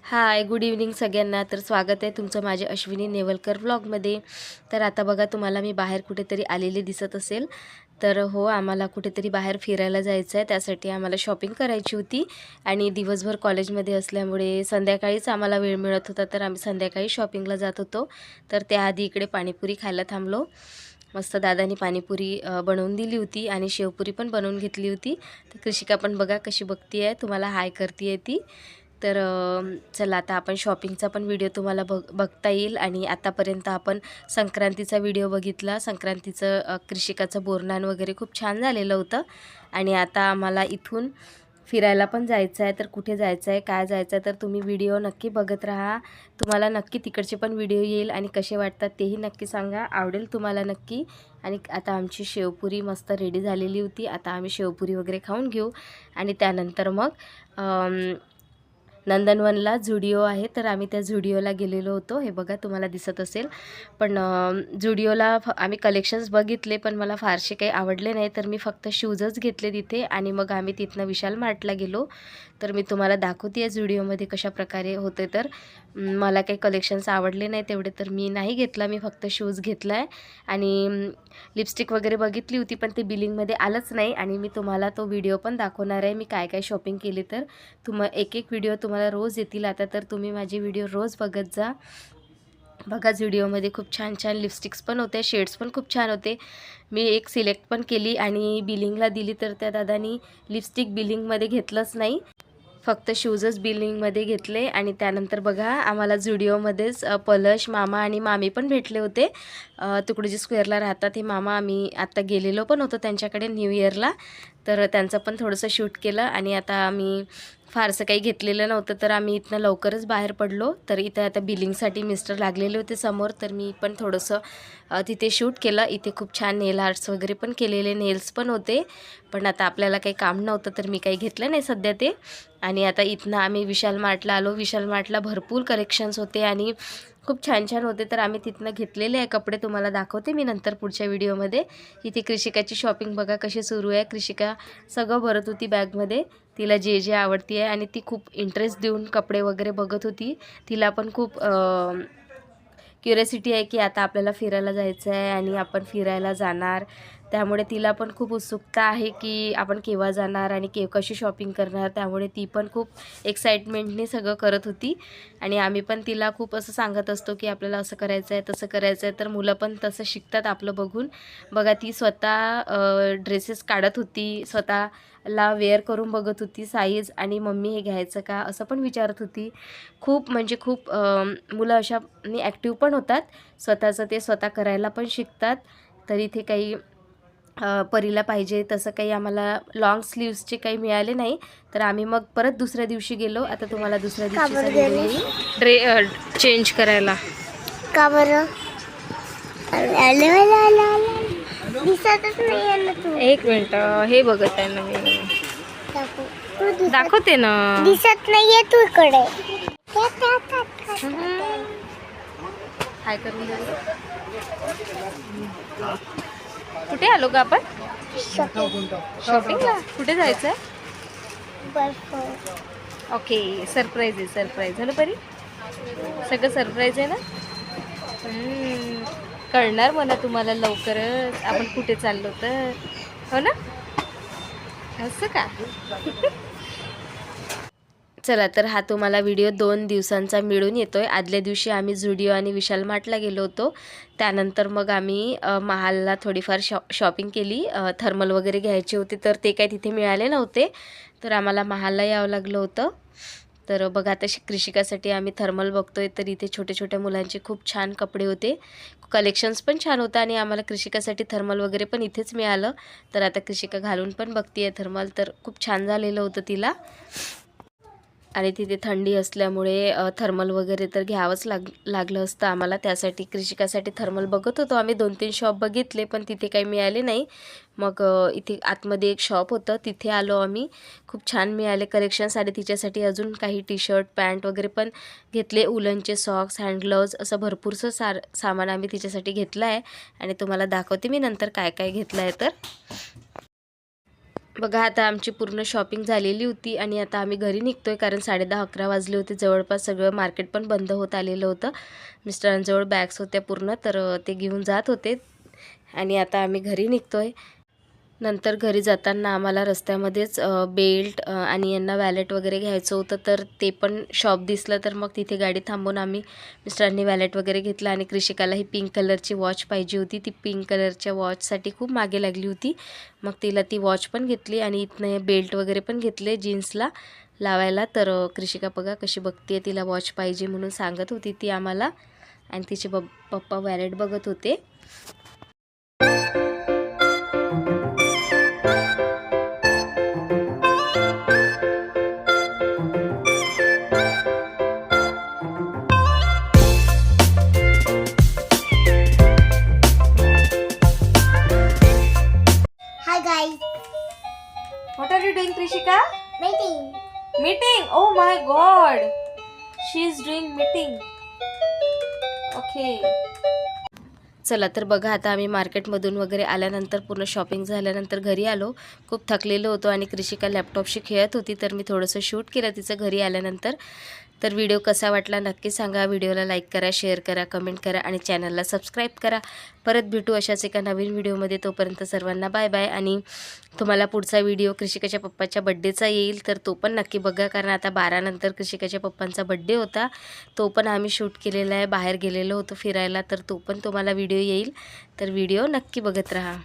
हाय, good evening सगळ्यांना. तर स्वागत आहे तुमचं माझ्या अश्विनी नेवलकर व्लॉगमध्ये. तर आता बघा, तुम्हाला मी बाहेर कुठेतरी आलेले दिसत असेल. तर हो, आम्हाला कुठेतरी बाहेर फिरायला जायचं आहे. त्यासाठी आम्हाला शॉपिंग करायची होती आणि दिवसभर कॉलेजमध्ये असल्यामुळे संध्याकाळीच आम्हाला वेळ मिळत होता. तर आम्ही संध्याकाळी शॉपिंगला जात होतो. तर त्याआधी इकडे पाणीपुरी खायला थांबलो. मस्त दादानी पाणीपुरी बनवून दिली होती आणि शेवपुरी पण बनवून घेतली होती. तर कृषिका पण बघा कशी बघती आहे, तुम्हाला हाय करती आहे ती. तर चला, आता आपण शॉपिंगचा पण व्हिडिओ तुम्हाला बघता येईल. आणि आतापर्यंत आपण संक्रांतीचा व्हिडिओ बघितला. संक्रांतीचं कृषिकाचं बोरनान वगैरे खूप छान झालेलं होतं. आणि आता आम्हाला इथून फिरायला पण जायचं आहे. तर कुठे जायचं आहे, काय जायचं आहे, तर तुम्ही व्हिडिओ नक्की बघत राहा. तुम्हाला नक्की तिकडचे पण व्हिडिओ येईल आणि कसे वाटतात तेही नक्की सांगा, आवडेल तुम्हाला नक्की. आणि आता आमची शेवपुरी मस्त रेडी झालेली होती. आता आम्ही शेवपुरी वगैरे खाऊन घेऊ आणि त्यानंतर मग नंदनवनला झुडिओ आहे, तर आम्ही त्या झुडिओला गेलेलो होतो. हे बघा, तुम्हाला दिसत असेल. पण झुडिओला आम्ही कलेक्शन्स बघितले, पण मला फारसे काही आवडले नाही. तर मी फक्त शूजच घेतले तिथे आणि मग आम्ही तिथनं विशाल मार्टला गेलो. तर मी तुम्हाला दाखवते आहे झुडिओमध्ये कशा प्रकारे होते. तर मला काही कलेक्शन्स आवडले नाही तेवढे, तर मी नाही घेतला. मी फक्त शूज घेतला आहे आणि लिपस्टिक वगैरे बघितली होती, पण ते बिलिंगमध्ये आलंच नाही. आणि मी तुम्हाला तो व्हिडिओ पण दाखवणार आहे, मी काय काय शॉपिंग केली. तर एक एक व्हिडिओ तुम्हाला रोज येतील आता. तर तुम्ही माझे व्हिडिओ रोज बघत जा. बघा, व्हिडिओमध्ये खूप छान छान लिपस्टिक्स पण होते, शेड्स पण खूप छान होते. मी एक सिलेक्ट पण केली आणि बिलिंगला दिली. तर त्या दादानी लिपस्टिक बिलिंगमध्ये घेतलंच नाही, फक्त शूजच बिलिंगमध्ये घेतले. आणि त्यानंतर बघा, आम्हाला झुडिओमध्येच पलश मामा आणि मामी पण भेटले होते. तुकडोजी स्क्वेअरला राहतात हे मामा. आम्ही आत्ता गेलेलो पण होतो त्यांच्याकडे न्यू इयरला. तर त्यांचं पण थोडंसं शूट केलं. आणि आता आम्ही फारसं काही घेतलेलं नव्हतं, तर आम्ही इथनं लवकरच बाहेर पडलो. तर इथं आता बिलिंगसाठी मिस्टर लागलेले होते समोर, तर मी पण थोडंसं तिथे शूट केलं. इथे खूप छान नेल आर्ट्स वगैरे पण केलेले, नेल्स पण होते. पण आता आपल्याला काही काम नव्हतं, तर मी काही घेतलं नाही सध्या ते. आणि आता इथनं आम्ही विशाल मार्टला आलो. विशाल मार्टला भरपूर कलेक्शन्स होते आणि खूप छान छान होते. तर आम्ही तिथनं घेतलेले आहे कपडे, तुम्हाला दाखवते मी नंतर पुढच्या व्हिडिओमध्ये. इथे कृषिकाची शॉपिंग बघा कशी सुरू आहे. कृषिका सगळं भरत होती बॅगमध्ये, तिला जे जे आवडती आहे. आणि ती खूप इंटरेस्ट देऊन कपडे वगैरे बघत होती. तिला पण खूप क्युरियोसिटी आहे की आता आपल्याला फिरायला जायचं आहे आणि आपण फिरायला जाणार. त्यामुळे तिला पण खूप उत्सुकता आहे की आपण केव्हा जाणार आणि कशी शॉपिंग करणार. त्यामुळे ती पण खूप एक्साइटमेंटने सगळं करत होती. आणि आम्ही पण तिला खूप असं सांगत असतो की आपल्याला असं करायचं आहे, तसं करायचं आहे. तर मुलं पण तसं शिकतात आपलं बघून. बघा, ती स्वतः ड्रेसेस काढत होती, स्वतःला वेअर करून बघत होती साईज. आणि मम्मी हे घ्यायचं का असं पण विचारत होती. खूप म्हणजे खूप मुलं अशाने ॲक्टिव्ह पण होतात, स्वतःचं ते स्वतः करायला पण शिकतात. तर इथे काही परीला पाहिजे तसं काही आम्हाला लॉंग स्लीव्सचे काही मिळाले नाही. तर आम्ही मग परत दुसऱ्या दिवशी गेलो. आता तुम्हाला दुसऱ्या दिवशीचा व्हिडिओ येईल चेंज करायला. का बरं? दिसतच नाही ना तू. एक मिनिट, हे बघत आहे ना मी, दाखवते ना. दिसत नाहीये तू इकडे. हाय करून दे. कुठे आलो का आपण? शॉपिंगला कुठे जायचं आहे? ओके, सरप्राईज आहे. सरप्राईज झालं परी, सगळं सरप्राईज आहे ना. कळणार मला तुम्हाला लवकरच आपण कुठे चाललो तर, हो ना. असं का? चला, तर हा तुम्हाला व्हिडिओ 2 दिवसांचा मिळून येतोय. आदल्या दिवशी आम्ही झुडिओ आणि विशाल मार्टला गेलो होतो. त्यानंतर मग आम्ही महालला थोडीफार शॉपिंग केली. थर्मल वगैरे घ्यायचे होते, तर ते काही तिथे मिळाले नव्हते. तर आम्हाला महालला यावं लागलं होतं. तर बघा, आता कृषिकासाठी आम्ही थर्मल बघतोय. तर इथे छोट्या छोट्या मुलांचे खूप छान कपडे होते, कलेक्शन्स पण छान होतं. आणि आम्हाला कृषिकासाठी थर्मल वगैरे पण इथेच मिळालं. तर आता कृषिका घालून पण बघते थर्मल, तर खूप छान झालेलं होतं तिला. आणि तिथे थंडी असल्यामुळे थर्मल वगैरे तर घ्यावंच लागलं असतं आम्हाला. त्यासाठी कृषिकासाठी थर्मल बघत होतो आम्ही. 2-3 शॉप बघितले, पण तिथे काही मिळाले नाही. मग इथे आतमध्ये एक शॉप होतं, तिथे आलो आम्ही. खूप छान मिळाले कलेक्शन्स. आणि तिच्यासाठी अजून काही टी शर्ट पॅन्ट वगैरे पण घेतले, उलनचे सॉक्स, हँड ग्लोव्ज, असं भरपूरसं सामान आम्ही तिच्यासाठी घेतलं आहे. आणि तुम्हाला दाखवते मी नंतर काय काय घेतलं आहे. तर बघा आता आमची पूर्ण शॉपिंग झालेली होती आणि आता आम्ही घरी निघतोय, कारण 10:30-11 वाजले होते. जवळपास सगळं मार्केट पण बंद होत आलेलं होतं. मिस्टरांजवळ बॅग्स होत्या पूर्ण, तर ते घेऊन जात होते आणि आता आम्ही घरी निघतोय. नंतर घरी जाताना आम्हाला रस्त्यामध्येच बेल्ट आणि यांना वॅलेट वगैरे घ्यायचं होतं, तर ते पण शॉप दिसलं, तर मग तिथे गाडी थांबवून आम्ही मिस्टरांनी वॅलेट वगैरे घेतलं. आणि कृषिकाला ही पिंक कलरची वॉच पाहिजे होती. ती पिंक कलरच्या वॉचसाठी खूप मागे लागली होती. मग तिला ती वॉच पण घेतली आणि इथनं बेल्ट वगैरे पण घेतले जीन्सला लावायला. तर कृषिका बघा कशी बघते, तिला वॉच पाहिजे म्हणून सांगत होती ती आम्हाला, आणि तिचे पप्पा वॅलेट बघत होते. Hi guys. What are you doing, Krishika? Waiting. Meeting. Oh my god. She is doing meeting. Okay. चला तर बघा आता आम्ही मार्केटमधून वगैरे आल्यानंतर पूर्ण शॉपिंग झाल्यानंतर घरी आलो. खूप थकलेलो होतो आणि कृषिका लॅपटॉपशी खेळत होती, तर मी थोडंसं शूट केलं तिचं घरी आल्यानंतर. तर व्हिडिओ कसा वाटला नक्की सांगा. व्हिडिओला लाईक करा, शेअर करा, कमेंट करा आणि चॅनलला सबस्क्राईब करा. परत भेटू अशाच एका नवीन व्हिडिओमध्ये. तोपर्यंत सर्वांना बाय बाय. आणि तुम्हाला पुढचा व्हिडिओ कृषिकाच्या पप्पाच्या बड्डेचा येईल, तर तो पण नक्की बघा, कारण आता 12 नंतर कृषिकाच्या पप्पांचा बड्डे होता. तो पण आम्ही शूट केलेला आहे. बाहेर गेलेलो होतो फिरायला, तर तो पण तुम्हाला व्हिडिओ येईल. तर व्हिडिओ नक्की बघत राहा.